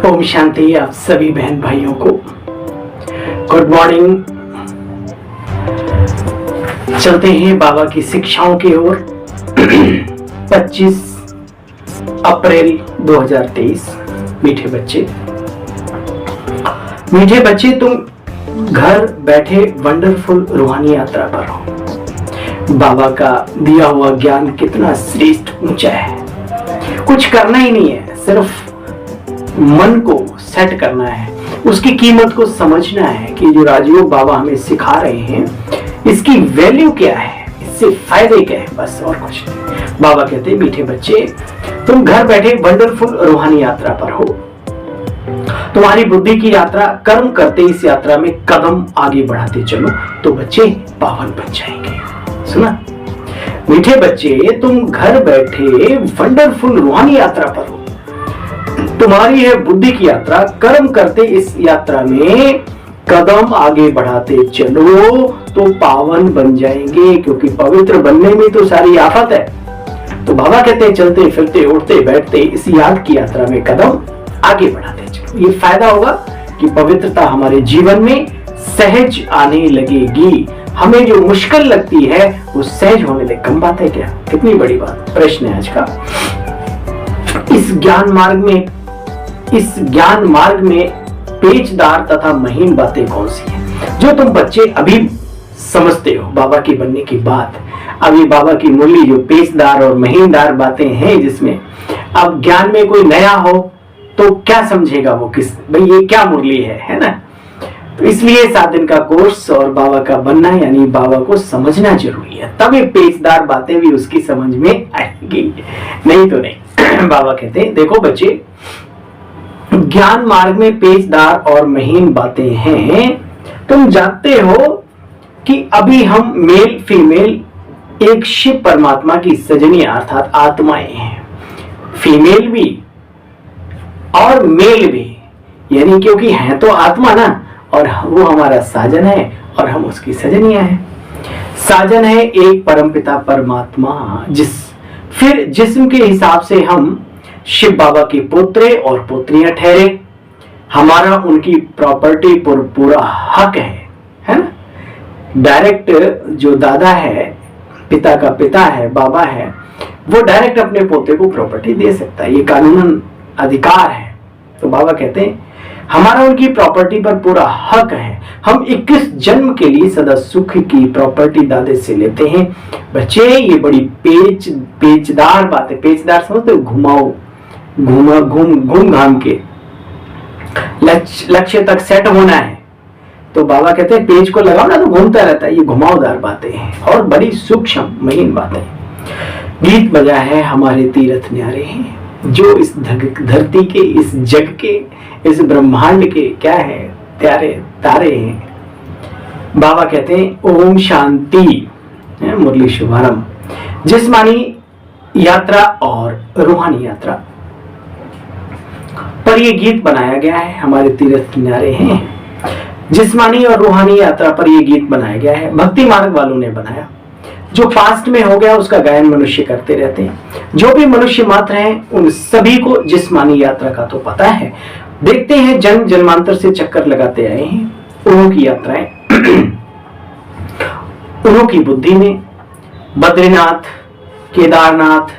ओम शांति। आप सभी बहन भाइयों को गुड मॉर्निंग। चलते हैं बाबा की शिक्षाओं की ओर। 25 अप्रैल 2023। मीठे बच्चे तुम घर बैठे वंडरफुल रूहानी यात्रा पर हो। बाबा का दिया हुआ ज्ञान कितना श्रेष्ठ ऊंचा है। कुछ करना ही नहीं है, सिर्फ मन को सेट करना है, उसकी कीमत को समझना है कि जो राजयोग बाबा हमें सिखा रहे हैं इसकी वैल्यू क्या है, इससे फायदे क्या है, बस और कुछ नहीं। बाबा कहते हैं मीठे बच्चे तुम घर बैठे वंडरफुल रूहानी यात्रा पर हो। तुम्हारी बुद्धि की यात्रा कर्म करते इस यात्रा में कदम आगे बढ़ाते चलो तो बच्चे पावन बन जाएंगे। सुना मीठे बच्चे, तुम घर बैठे वंडरफुल रूहानी यात्रा पर हो। तुम्हारी है बुद्धि की यात्रा, कर्म करते इस यात्रा में कदम आगे बढ़ाते चलो तो पावन बन जाएंगे, क्योंकि पवित्र बनने में तो सारी आफत है। तो बाबा कहते हैं चलते फिरते उठते बैठते इस याद की यात्रा में कदम आगे बढ़ाते चलो। ये फायदा होगा कि पवित्रता हमारे जीवन में सहज आने लगेगी। हमें जो मुश्किल लगती है वो सहज होने लगे। कम बात है क्या? कितनी बड़ी बात। प्रश्न है आज का। इस ज्ञान मार्ग में पेचदार तथा महीन बातें कौन सी हैं जो तुम बच्चे अभी समझते हो बाबा की बनने की बात। अभी बाबा की मुरली जो पेचदार और महीनदार बातें हैं, जिसमें अब ज्ञान में कोई नया हो तो क्या समझेगा वो, किस भाई ये क्या मुरली है ना। तो इसलिए 7 दिन का कोर्स और बाबा का बनना यानी बाबा को समझना जरूरी है, तब ये पेचदार बातें भी उसकी समझ में आएंगी, नहीं तो नहीं। बाबा कहते हैं देखो बच्चे, ज्ञान मार्ग में पेचदार और महीन बातें हैं। तुम जानते हो कि अभी हम मेल फीमेल एक शिव परमात्मा की सजनी अर्थात आत्माएं हैं। फीमेल भी और मेल भी, यानी क्योंकि है तो आत्मा ना, और वो हमारा साजन है और हम उसकी सजनियां हैं। साजन है एक परमपिता परमात्मा, फिर जिस्म के हिसाब से हम शिव बाबा के पुत्र और पुत्रियां ठहरे। हमारा उनकी प्रॉपर्टी पर पूरा हक है ना। डायरेक्ट जो दादा है, पिता का पिता है, बाबा है, वो डायरेक्ट अपने पोते को प्रॉपर्टी दे सकता है, ये कानूनन अधिकार है। तो बाबा कहते हैं हमारा उनकी प्रॉपर्टी पर पूरा हक है। हम 21 जन्म के लिए सदा सुख की प्रॉपर्टी दादे से लेते हैं। बच्चे ये बड़ी पेचदार बात है। पेचदार समझते हो? घुमाओ, घूम घाम के लक्ष्य तक सेट होना है। तो बाबा कहते हैं पेज को लगाओ ना तो घूमता रहता है। ये घुमावदार बातें हैं और बड़ी सूक्ष्म महीन बातें। गीत बजा है हमारे तीर्थ न्यारे हैं, जो इस धरती के, इस जग के, इस ब्रह्मांड के क्या है प्यारे तारे हैं। बाबा कहते हैं ओम शांति। मुरली शुभारंभ। जिस्मानी यात्रा और रूहानी यात्रा पर यह गीत बनाया गया है। हमारे तीर्थ किनारे हैं, जिस्मानी और रूहानी यात्रा पर यह गीत बनाया गया है। भक्ति मार्ग वालों ने बनाया। जो पास्ट में हो गया उसका गायन मनुष्य करते रहते हैं। जो भी मनुष्य मात्र हैं उन सभी को जिस्मानी यात्रा का तो पता है। देखते हैं जन्म जन्मांतर से चक्कर लगाते आए हैं उन्हों की यात्राएं। उन्हों की बुद्धि में बद्रीनाथ, केदारनाथ,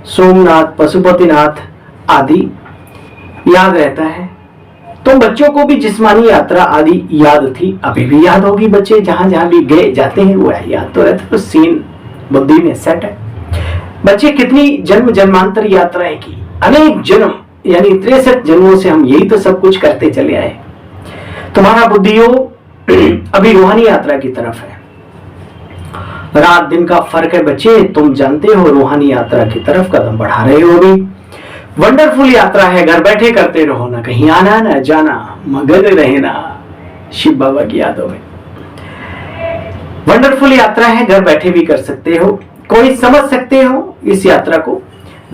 सोमनाथ, पशुपतिनाथ आदि याद रहता है। तुम बच्चों को भी जिस्मानी यात्रा आदि याद थी, अभी भी याद होगी। बच्चे जहां जहां भी गए जाते हैं वो याद तो रहता है, तो सीन बुद्धि में सेट है। बच्चे कितनी जन्म जन्मांतर यात्राएं की, अनेक जन्म यानी 63 जन्मों से हम यही तो सब कुछ करते चले आए। तुम्हारा बुद्धियो अभी रूहानी यात्रा की तरफ है। रात दिन का फर्क है बच्चे। तुम जानते हो रूहानी यात्रा की तरफ कदम बढ़ा रहे हो। भी वंडरफुल यात्रा है, घर बैठे करते रहो, ना कहीं आना ना जाना, मगन रहना शिव बाबा की यादों में। वंडरफुल यात्रा है, घर बैठे भी कर सकते हो। कोई समझ सकते हो इस यात्रा को।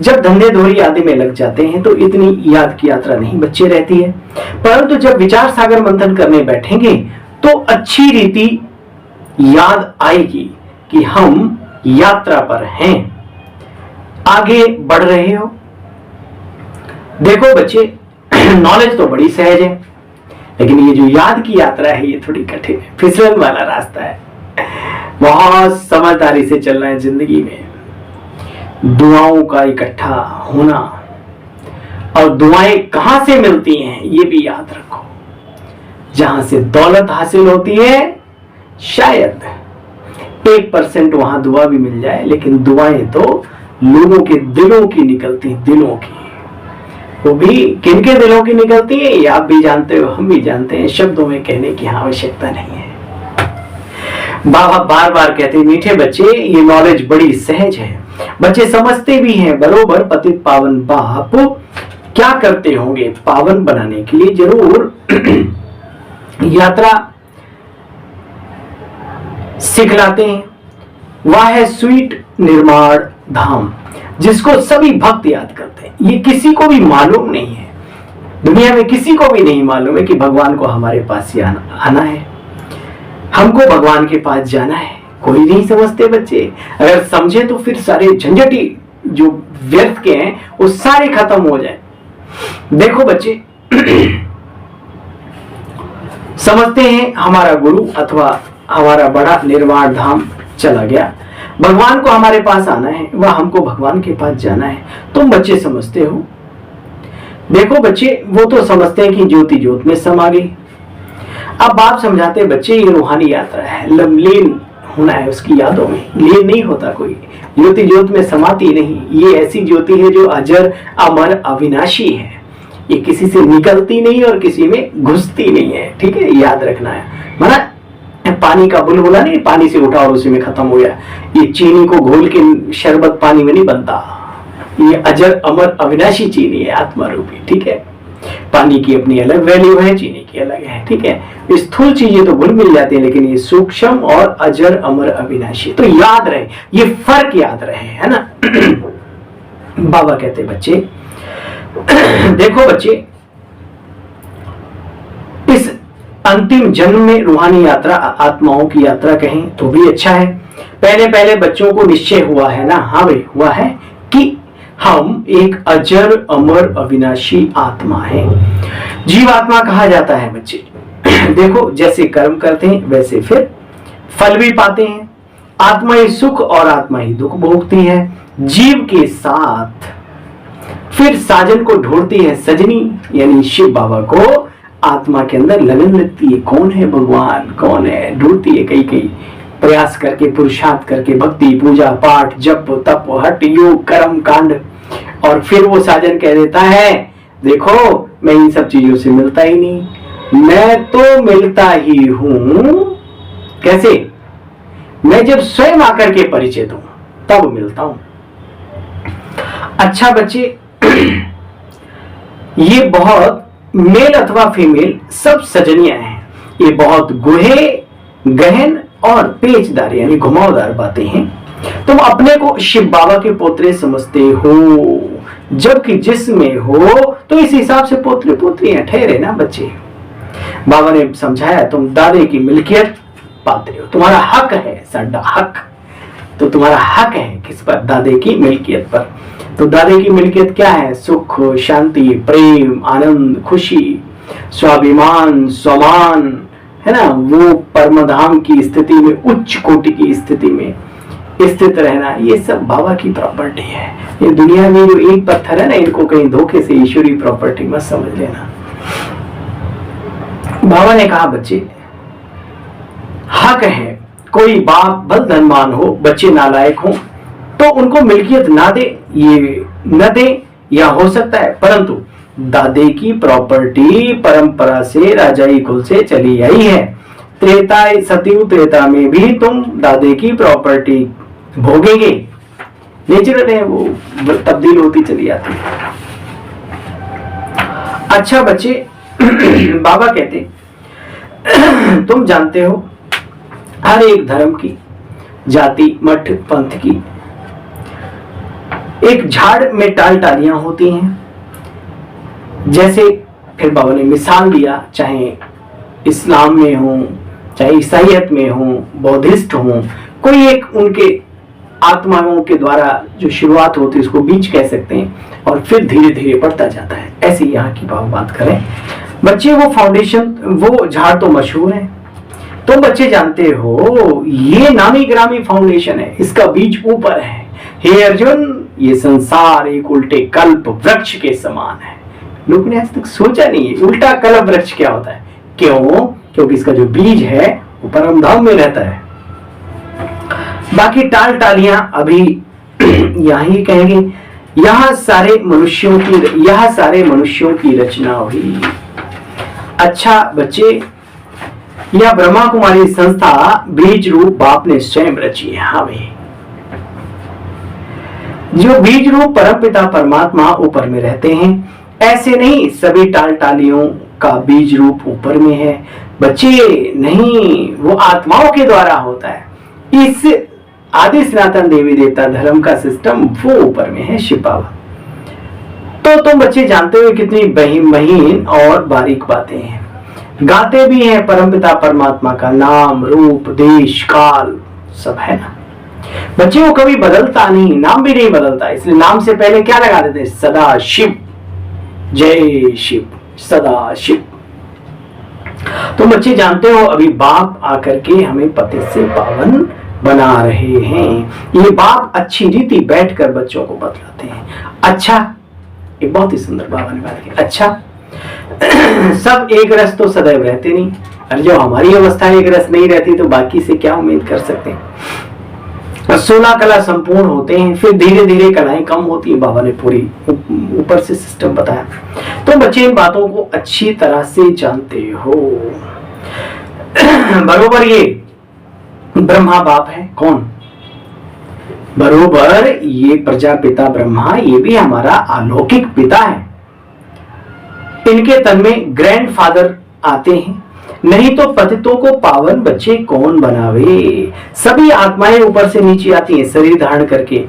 जब धंधे धोरी आदि में लग जाते हैं तो इतनी याद की यात्रा नहीं बच्चे रहती है, परंतु जब विचार सागर मंथन करने बैठेंगे तो अच्छी रीति याद आएगी कि हम यात्रा पर हैं, आगे बढ़ रहे हो। देखो बच्चे, नॉलेज तो बड़ी सहज है, लेकिन ये जो याद की यात्रा है ये थोड़ी कठिन है, फिसलन वाला रास्ता है। बहुत समझदारी से चलना है जिंदगी में। दुआओं का इकट्ठा होना, और दुआएं कहां से मिलती हैं ये भी याद रखो। जहां से दौलत हासिल होती है शायद 1% वहां दुआ भी मिल जाए, लेकिन दुआएं तो लोगों के दिलों की निकलती, दिलों की। वो भी किनके दिलों की निकलती है ये आप भी जानते हो, हम भी जानते हैं, शब्दों में कहने की आवश्यकता नहीं है। बाबा बार बार कहते हैं, मीठे बच्चे ये नॉलेज बड़ी सहज है, बच्चे समझते भी हैं बरोबर। पतित पावन बाप क्या करते होंगे पावन बनाने के लिए, जरूर यात्रा सिखलाते हैं। वह है स्वीट निर्माण धाम, जिसको सभी भक्त याद करते हैं। ये किसी को भी मालूम नहीं है, दुनिया में किसी को भी नहीं मालूम है कि भगवान को हमारे पास ही आना है, हमको भगवान के पास जाना है। कोई नहीं समझते बच्चे। अगर समझे तो फिर सारे झंझटी जो व्यर्थ के हैं वो सारे खत्म हो जाए। देखो बच्चे, समझते हैं हमारा गुरु अथवा हमारा बड़ा निर्वाण धाम चला गया, भगवान को हमारे पास आना है, वह हमको भगवान के पास जाना है। तुम बच्चे समझते हो। देखो बच्चे, वो तो समझते हैं कि ज्योति ज्योत में समा गई। अब बाप समझाते हैं बच्चे ये रूहानी यात्रा है, लीन होना है उसकी यादों में। लीन नहीं होता कोई, ज्योति ज्योत में समाती नहीं। ये ऐसी ज्योति है जो अजर अमर अविनाशी है, ये किसी से निकलती नहीं और किसी में घुसती नहीं है। ठीक है, याद रखना है। माना पानी का बुलबुला नहीं, पानी से उठा और उसी में खत्म हो गया। ये चीनी को घोल के शरबत पानी में नहीं बनता, ये अजर अमर अविनाशी चीनी है, आत्मा रूपी। ठीक है, पानी की अपनी अलग वैल्यू है, चीनी की अलग है। ठीक है, स्थूल चीजें तो घुल मिल जाती है, लेकिन ये सूक्ष्म और अजर अमर अविनाशी। तो याद रहे, ये फर्क याद रहे, है ना। बाबा कहते बच्चे, देखो बच्चे, इस अंतिम जन्म में रूहानी यात्रा, आत्माओं की यात्रा कहें तो भी अच्छा है। पहले पहले बच्चों को निश्चय हुआ है ना, हाँ भाई हुआ है कि हम एक अजर अमर अविनाशी आत्मा है। जीवात्मा कहा जाता है बच्चे। देखो, जैसे कर्म करते हैं वैसे फिर फल भी पाते हैं। आत्मा ही सुख और आत्मा ही दुख भोगती है। जीव के साथ फिर साजन को ढूंढती है सजनी, यानी शिव बाबा को आत्मा के अंदर लगन लगती है। कौन है भगवान, कौन है, ढूंढती है कई कई प्रयास करके, पुरुषार्थ करके, भक्ति पूजा पाठ जप तप हठ योग कर्म कांड। और फिर वो साजन कह देता है, देखो मैं इन सब चीजों से मिलता ही नहीं, मैं तो मिलता ही हूं। कैसे? मैं जब स्वयं आकर के परिचय दूं तब मिलता हूं। अच्छा बच्चे, ये बहुत मेल अथवा फीमेल सब सजनियां हैं। ये बहुत गुहे गहन और पेचदार यानी घुमावदार बातें हैं। तुम अपने को शिव बाबा के पोतरे समझते हो, जबकि जिसमें हो तो इस हिसाब से पोतरे पोतरियां ठहरे ना बच्चे। बाबा ने समझाया, तुम दादे की मिल्कियत पाते हो, तुम्हारा हक है सड्डा हक। तो तुम्हारा हक है किस पर? दादे की मिल्कियत पर। तो दादे की मिल्कियत क्या है? सुख शांति प्रेम आनंद खुशी स्वाभिमान स्वमान, है ना, वो परमधाम की स्थिति में, उच्च कोटि की स्थिति में स्थित रहना, ये सब बाबा की प्रॉपर्टी है। ये दुनिया में जो एक पत्थर है ना, इनको कहीं धोखे से ईश्वरी प्रॉपर्टी मत समझ लेना। बाबा ने कहा बच्चे, हक है, कोई बाप बल धनवान हो, बच्चे नालायक हो तो उनको मिल्कियत ना दे, ये न दे, या हो सकता है, परंतु दादे की प्रॉपर्टी परंपरा से राजाई कुल से चली आई है। त्रेता सतयुग त्रेता में भी तुम दादे की प्रॉपर्टी भोगेंगे। नेचुरल है, वो तब्दील होती चली आती है। अच्छा बच्चे, बाबा कहते तुम जानते हो हर एक धर्म की, जाति मठ पंथ की एक झाड़ में टाल टालियां होती हैं। जैसे फिर बाबा ने मिसाल दिया, चाहे इस्लाम में हो, चाहे ईसाइयत में हो, बौद्धिस्ट हो, कोई एक उनके आत्माओं के द्वारा जो शुरुआत होती है उसको बीज कह सकते हैं, और फिर धीरे धीरे बढ़ता जाता है। ऐसे यहाँ की बात करें बच्चे, वो फाउंडेशन, वो झाड़ तो मशहूर है, तो बच्चे जानते हो ये नामी ग्रामी फाउंडेशन है, इसका बीज ऊपर है। हे अर्जुन, ये संसार एक उल्टे कल्प वृक्ष के समान है। लोगों ने आज तक सोचा नहीं है उल्टा कल्प वृक्ष क्या होता है। क्यों? क्योंकि इसका जो बीज है वो परम धाम में रहता है। बाकी टाल टालियां अभी यही कहेंगे, यह सारे मनुष्यों की रचना हुई। अच्छा बच्चे, यह ब्रह्मा कुमारी संस्था बीज रूप बाप ने स्वयं रची है। हाँ भाई, जो बीज रूप परमपिता परमात्मा ऊपर में रहते हैं, ऐसे नहीं सभी टाल टालियों का बीज रूप ऊपर में है बच्चे, नहीं, वो आत्माओं के द्वारा होता है। इस आदि सनातन देवी देवता धर्म का सिस्टम वो ऊपर में है, शिव बाबा। तो तुम बच्चे जानते हो कितनी महीन और बारीक बातें हैं। गाते भी हैं परमपिता परमात्मा का नाम, रूप, देश, काल सब है ना। बच्चे वो कभी बदलता नहीं, नाम भी नहीं बदलता, इसलिए नाम से पहले क्या लगा देते? सदा शिव, जय शिव, सदा शिव। तो बच्चे जानते हो अभी बाप आकर के हमें पति से पावन बना रहे हैं। ये बाप अच्छी रीति बैठकर बच्चों को बतलाते हैं। अच्छा, एक बहुत ही सुंदर बाबा ने बात की। अच्छा सब एक रस तो सदैव रहते नहीं, और जो हमारी अवस्था एक रस नहीं रहती तो बाकी से क्या उम्मीद कर सकते हैं। 16 कला संपूर्ण होते हैं, फिर धीरे धीरे कलाएं कम होती हैं। बाबा ने पूरी ऊपर से सिस्टम बताया। तो बच्चे इन बातों को अच्छी तरह से जानते हो। बरोबर ये ब्रह्मा बाप है कौन? बरोबर ये प्रजापिता ब्रह्मा, ये भी हमारा अलौकिक पिता है। इनके तन में ग्रैंडफादर आते हैं, नहीं तो पतितों को पावन बच्चे कौन बनावे। सभी आत्माएं ऊपर से नीचे आती हैं शरीर धारण करके।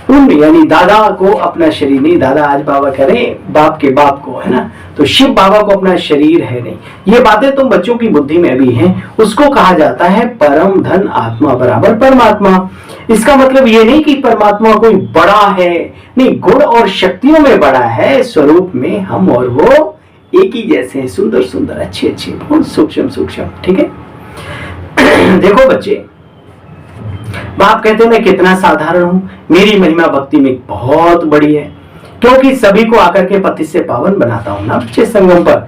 उन यानी दादा को अपना शरीर नहीं, दादा आज बाबा कह रहे हैं बाप के बाप को, है ना, तो शिव बाबा को अपना शरीर है नहीं। ये बातें तुम बच्चों की बुद्धि में भी हैं। उसको कहा जाता है परम धन आत्मा बराबर परमात्मा। इसका मतलब ये नहीं कि परमात्मा कोई बड़ा है, नहीं, गुण और शक्तियों में बड़ा है, स्वरूप में हम और वो एक ही जैसे हैं, सुंदर सुंदर, अच्छे अच्छे, बहुत सूक्ष्म सूक्ष्म। ठीक है। देखो बच्चे, बाप कहते हैं मैं कितना साधारण हूं, मेरी महिमा भक्ति में बहुत बड़ी है, क्योंकि सभी को आकर के पति से पावन बनाता हूं ना बच्चे। संगम पर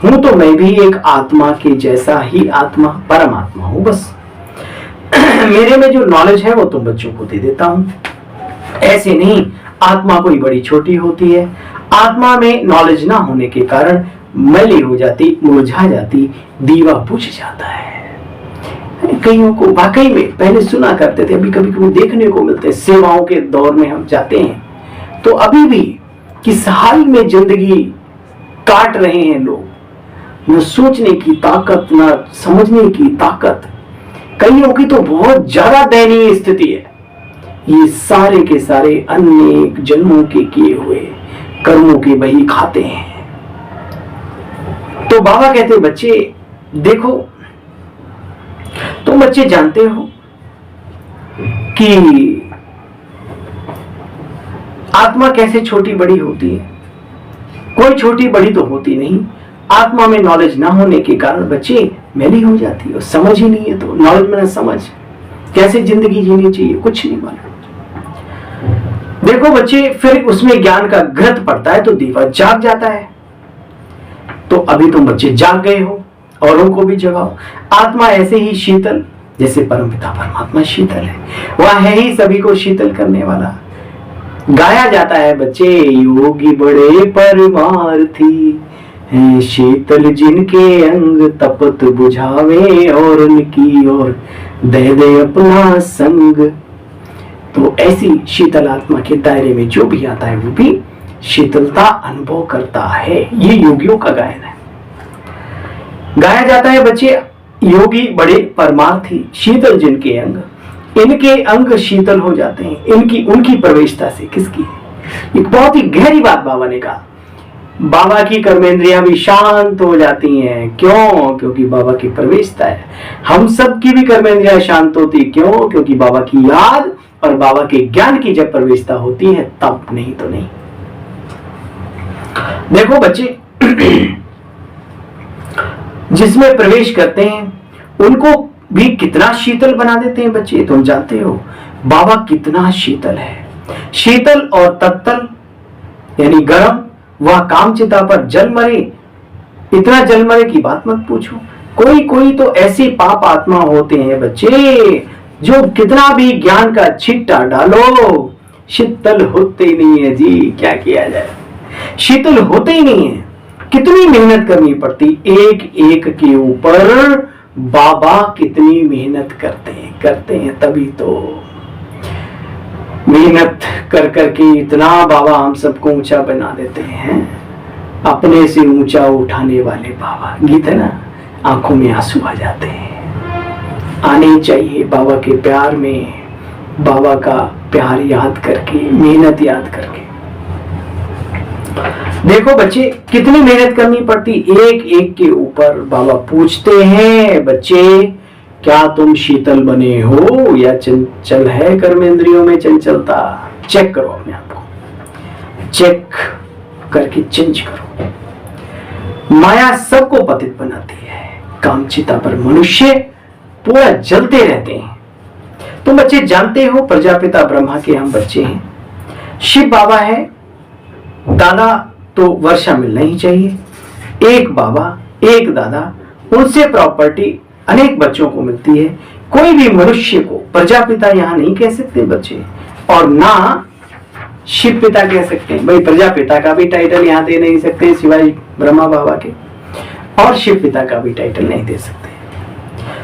हूं तो मैं भी एक आत्मा के जैसा ही आत्मा, परमात्मा हूं बस। मेरे में जो नॉलेज है वो तुम बच्चों को दे देता हूं। ऐसे नहीं आत्मा कोई बड़ी छोटी होती है। आत्मा में नॉलेज ना होने के कारण मैली हो जाती, मुरझा जाती, दीवा बुझ जाता है। कईयों को वाकई में पहले सुना करते थे, अभी कभी कभी देखने को मिलते हैं। सेवाओं के दौर में हम जाते हैं तो अभी भी किस हाल में जिंदगी काट रहे हैं लोग, न सोचने की ताकत, न समझने की ताकत। कईयों की तो बहुत ज्यादा दयनीय स्थिति है। ये सारे के सारे अनेक जन्मों के किए हुए कर्मों की बही खाते हैं। तो बाबा कहते बच्चे देखो, तुम बच्चे जानते हो कि आत्मा कैसे छोटी बड़ी होती है। कोई छोटी बड़ी तो होती नहीं। आत्मा में नॉलेज ना होने के कारण बच्चे मैली हो जाती है। समझ ही नहीं है तो नॉलेज में ना समझ, कैसे जिंदगी जीनी चाहिए कुछ नहीं मालूम। देखो बच्चे, फिर उसमें ज्ञान का घृत पड़ता है तो दीवा जाग जाता है। तो अभी तुम बच्चे जाग गए हो, औरों को भी जगाओ। आत्मा ऐसे ही शीतल, जैसे परमपिता परमात्मा शीतल है, वह है ही सभी को शीतल करने वाला। गाया जाता है बच्चे, योगी बड़े परमार्थी हैं, शीतल जिनके अंग तपत बुझावे, और उनकी और दे दे अपना संग। तो ऐसी शीतल आत्मा के दायरे में जो भी आता है वो भी शीतलता अनुभव करता है। ये योगियों का गायन है। गाया जाता है बच्चे, योगी बड़े परमार्थी, शीतल जिनके अंग, इनके अंग शीतल हो जाते हैं इनकी उनकी प्रवेशता से। किसकी? एक बहुत ही गहरी बात बाबा ने कहा। बाबा की कर्मेंद्रियां भी शांत हो जाती हैं। क्यों? क्योंकि बाबा की प्रवेशता है। हम सब की भी कर्मेंद्रियां शांत होती। क्यों? क्योंकि बाबा की याद और बाबा के ज्ञान की जब प्रवेशता होती है तब, नहीं तो नहीं। देखो बच्चे, जिसमें प्रवेश करते हैं उनको भी कितना शीतल बना देते हैं बच्चे, तुम जानते हो बाबा कितना शीतल है। शीतल और तत्तल यानी गर्म, वह कामचिता पर जल मरे, इतना जल मरे की बात मत पूछो। कोई कोई तो ऐसे पाप आत्मा होते हैं बच्चे जो कितना भी ज्ञान का छिट्टा डालो शीतल होते ही नहीं है जी, क्या किया जाए, शीतल होते ही नहीं है। कितनी मेहनत करनी पड़ती एक एक के ऊपर, बाबा कितनी मेहनत करते हैं तभी तो मेहनत कर करके इतना बाबा हम सबको ऊंचा बना देते हैं। अपने से ऊंचा उठाने वाले बाबा, गीत है ना, आंखों में आंसू आ जाते हैं। आने चाहिए बाबा के प्यार में, बाबा का प्यार याद करके, मेहनत याद करके। देखो बच्चे कितनी मेहनत करनी पड़ती एक एक के ऊपर। बाबा पूछते हैं, बच्चे क्या तुम शीतल बने हो या चंचल है कर्मेंद्रियों में चंचलता? चेक करो अपने आप को, चेक करके चेंज करो। माया सबको पतित बनाती है, कामचिता पर मनुष्य पूरा जलते रहते हैं। तुम बच्चे जानते हो प्रजापिता ब्रह्मा के हम बच्चे हैं, शिव बाबा है, दादा तो वर्षा मिलना ही चाहिए। एक बाबा एक दादा, उनसे प्रॉपर्टी अनेक बच्चों को मिलती है। कोई भी मनुष्य को प्रजापिता यहां नहीं कह सकते बच्चे, और ना शिव पिता कह सकते हैं। भाई प्रजापिता का भी टाइटल यहां दे नहीं सकते सिवाय ब्रह्मा बाबा के, और शिव पिता का भी टाइटल नहीं दे सकते।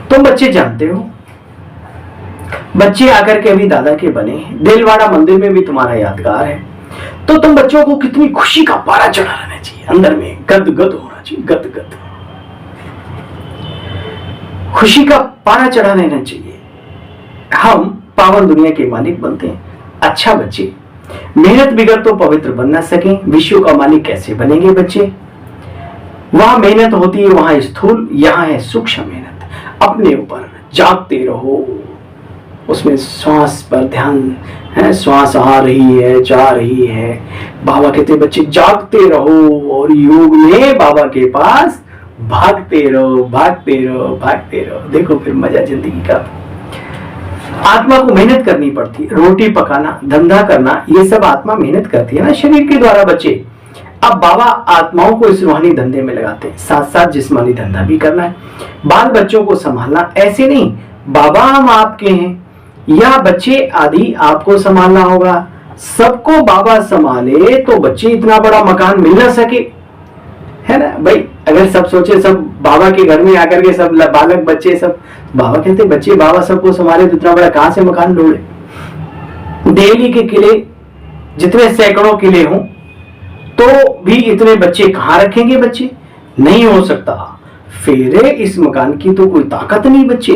तुम बच्चे जानते हो, बच्चे आकर के अभी दादा के बने हैं। देलवाड़ा मंदिर में भी तुम्हारा यादगार है, तो तुम बच्चों को कितनी खुशी का पारा चढ़ा रहना चाहिए, अंदर में गदगद होना चाहिए, गदगद खुशी का पारा चढ़ा रहना चाहिए। हम पावन दुनिया के मालिक बनते हैं। अच्छा बच्चे, मेहनत बिगड़ तो पवित्र बन ना सके, विश्व का मालिक कैसे बनेंगे बच्चे? वहां मेहनत होती है, वहां स्थूल, यहां है सूक्ष्म मेहनत। अपने ऊपर जागते रहो, उसमें श्वास पर ध्यान है, श्वास आ रही है जा रही है। बाबा कहते बच्चे जागते रहो और योग में बाबा के पास भागते रहो, भागते रहो, भागते रहो। देखो फिर मजा जिंदगी का। आत्मा को मेहनत करनी पड़ती है, रोटी पकाना, धंधा करना, ये सब आत्मा मेहनत करती है ना शरीर के द्वारा बच्चे। अब बाबा आत्माओं को इस रूहानी धंधे में लगाते हैं, साथ साथ जिस्मानी धंधा भी करना है, बाल बच्चों को संभालना। ऐसे नहीं बाबा हम आपके हैं या बच्चे आदि आपको संभालना होगा, सबको बाबा संभाले तो बच्चे इतना बड़ा मकान मिल ना सके, है ना भाई। अगर सब सोचे सब बाबा के घर में आकर के सब बालक बच्चे सब, बाबा कहते बच्चे बाबा सबको संभाले तो इतना बड़ा कहां से मकान ढूंढे। दिल्ली के किले जितने सैकड़ों किले हों तो भी इतने बच्चे कहां रखेंगे बच्चे? नहीं हो सकता। फिर इस मकान की तो कोई ताकत नहीं बच्चे।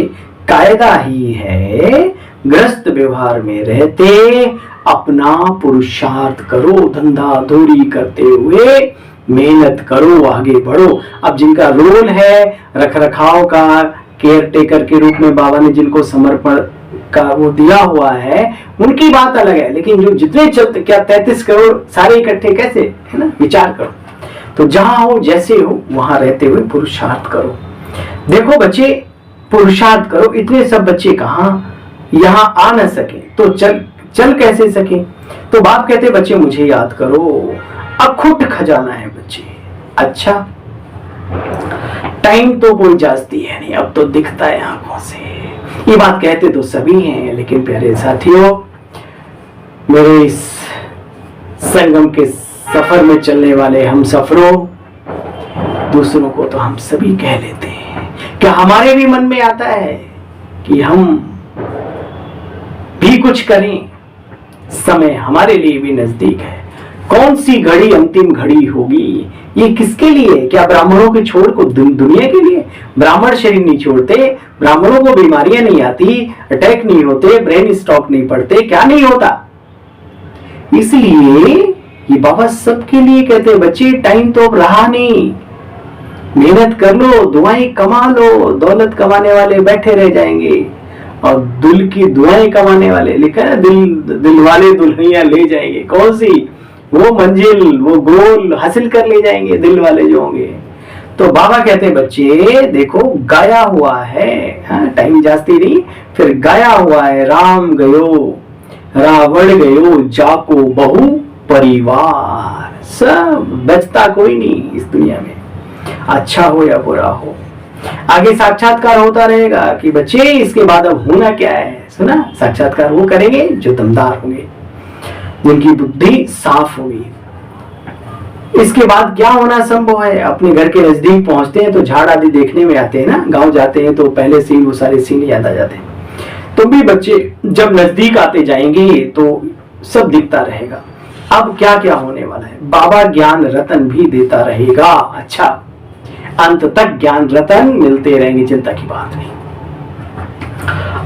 कायदा ही है, ग्रस्त व्यवहार में रहते अपना पुरुषार्थ करो, धंधा धूरी करते हुए मेहनत करो, आगे बढ़ो। अब जिनका रोल है रख रखाव का, केयर टेकर के रूप में बाबा ने जिनको समर्पण का वो दिया हुआ है, उनकी बात अलग है। लेकिन जो जितने चलते, क्या 33 करोड़ सारे इकट्ठे कैसे, है ना, विचार करो। तो जहां हो जैसे हो वहां रहते हुए पुरुषार्थ करो। देखो बच्चे पुरुषार्थ करो। इतने सब बच्चे कहां यहां आ न सके तो चल कैसे सके? तो बाप कहते बच्चे मुझे याद करो, अखुट खजाना है बच्चे। अच्छा टाइम तो कोई जाती है नहीं, अब तो दिखता है आंखों से। ये बात कहते तो सभी हैं, लेकिन प्यारे साथियों, मेरे इस संगम के सफर में चलने वाले हम सफरों, दूसरों को तो हम सभी कह लेते हैं। क्या हमारे भी मन में आता है कि हम भी कुछ करें? समय हमारे लिए भी नजदीक है। कौन सी घड़ी अंतिम घड़ी होगी? ये किसके लिए? क्या ब्राह्मणों के छोड़ को दुनिया के लिए? ब्राह्मण शरीर नहीं छोड़ते, ब्राह्मणों को बीमारियां नहीं आती, अटैक नहीं होते, ब्रेन स्ट्रोक नहीं पड़ते, क्या नहीं होता? इसलिए ये बाबा सबके लिए कहते हैं बच्चे टाइम तो अब रहा नहीं, मेहनत कर लो, दुआएं कमा लो। दौलत कमाने वाले बैठे रह जाएंगे, और दुल की दुआएं कमाने वाले, लिखा है दिल वाले दुल्हनियां ले जाएंगे। कौन सी? वो मंजिल, वो गोल हासिल कर ले जाएंगे दिल वाले जो होंगे। तो बाबा कहते हैं बच्चे देखो गाया हुआ है, टाइम जास्ती नहीं, फिर गाया हुआ है, राम गयो रावण गयो जाको बहु परिवार। सब बचता कोई नहीं इस दुनिया में, अच्छा हो या बुरा हो। आगे साक्षात्कार होता रहेगा कि बच्चे इसके बाद अब होना क्या है। सुना, साक्षात्कार वो करेंगे जो दमदार होंगे, जिनकी बुद्धि साफ होगी। इसके बाद क्या होना संभव है? अपने घर के नजदीक पहुंचते हैं तो झाड़ आदि देखने में आते हैं ना, गांव जाते हैं तो पहले से ही वो सारे सीन याद आ जाते हैं। तुम भी बच्चे जब नजदीक आते जाएंगे तो सब दिखता रहेगा। अब क्या क्या होने वाला है? बाबा ज्ञान रतन भी देता रहेगा। अच्छा, अंत तक ज्ञान रतन मिलते रहेंगे, चिंता की बात नहीं।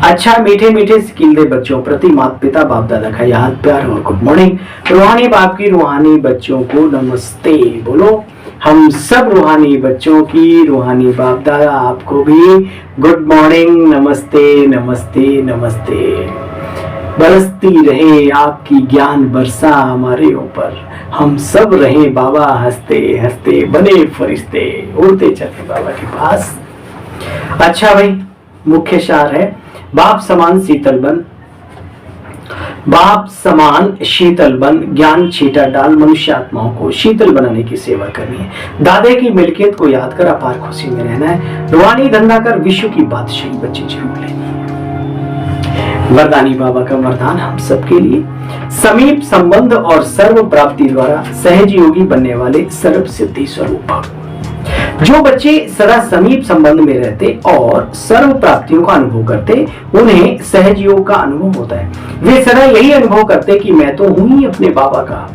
अच्छा, मीठे मीठे सिकील बच्चों प्रति माता पिता बाप दादा का याद प्यार और गुड मॉर्निंग। रूहानी बाप की रूहानी बच्चों को नमस्ते बोलो। हम सब रूहानी बच्चों की रूहानी बाप दादा आपको भी गुड मॉर्निंग, नमस्ते नमस्ते नमस्ते। बरसती रहे आपकी ज्ञान वर्षा हमारे ऊपर, हम सब रहे बाबा हंसते हंसते बने फरिश्ते, उड़ते चले बाबा के पास। अच्छा भाई, मुख्य सार है बाप समान शीतल बन, बाप समान शीतल बन, ज्ञान छींटा डाल, मनुष्य आत्माओं को शीतल बनाने की सेवा करनी है। दादे की मिल्कियत को याद कर अपार खुशी में रहना है। रूहानी धंधा कर विश्व की बादशाही बच्चे जरूर लेनी है। वरदानी बाबा का वरदान हम सबके लिए समीप संबंध और सर्व प्राप्ति द्वारा सहज योगी बनने वाले सर्व सिद्धि स्वरूप। जो बच्चे सदा समीप संबंध में रहते और सर्व प्राप्तियों का अनुभव करते, उन्हें सहज योग का अनुभव होता है। वे सदा यही अनुभव करते कि मैं तो हूं ही अपने बाबा का।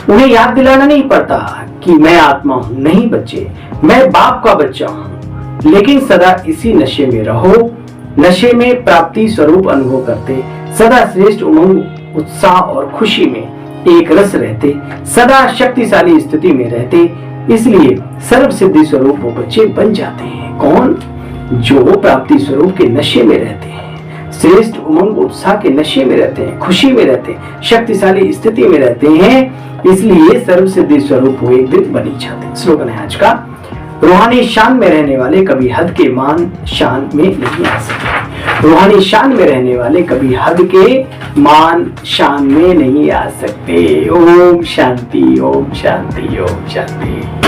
उन्हें याद दिलाना नहीं पड़ता कि मैं आत्मा हूं। नहीं बच्चे, मैं बाप का बच्चा हूं। लेकिन सदा इसी नशे में रहो, नशे में प्राप्ति स्वरूप अनुभव करते, सदा श्रेष्ठ उमंग उत्साह और खुशी में एक रस रहते, सदा शक्तिशाली स्थिति में रहते। इसलिए सर्व सिद्धि स्वरूप वो बच्चे बन जाते हैं। कौन? जो प्राप्ति स्वरूप के नशे में रहते हैं, श्रेष्ठ उमंग उत्साह के नशे में रहते हैं, खुशी में रहते हैं, शक्तिशाली स्थिति में रहते हैं। इसलिए सर्व सिद्धि स्वरूप वो एक दिन बनी जाते हैं। स्लोगन है आज का, रूहानी शान में रहने वाले कभी हद के मान शान में नहीं आ सकते। रूहानी शान में रहने वाले कभी हद के मान शान में नहीं आ सकते। ओम शांति, ओम शांति, ओम शांति।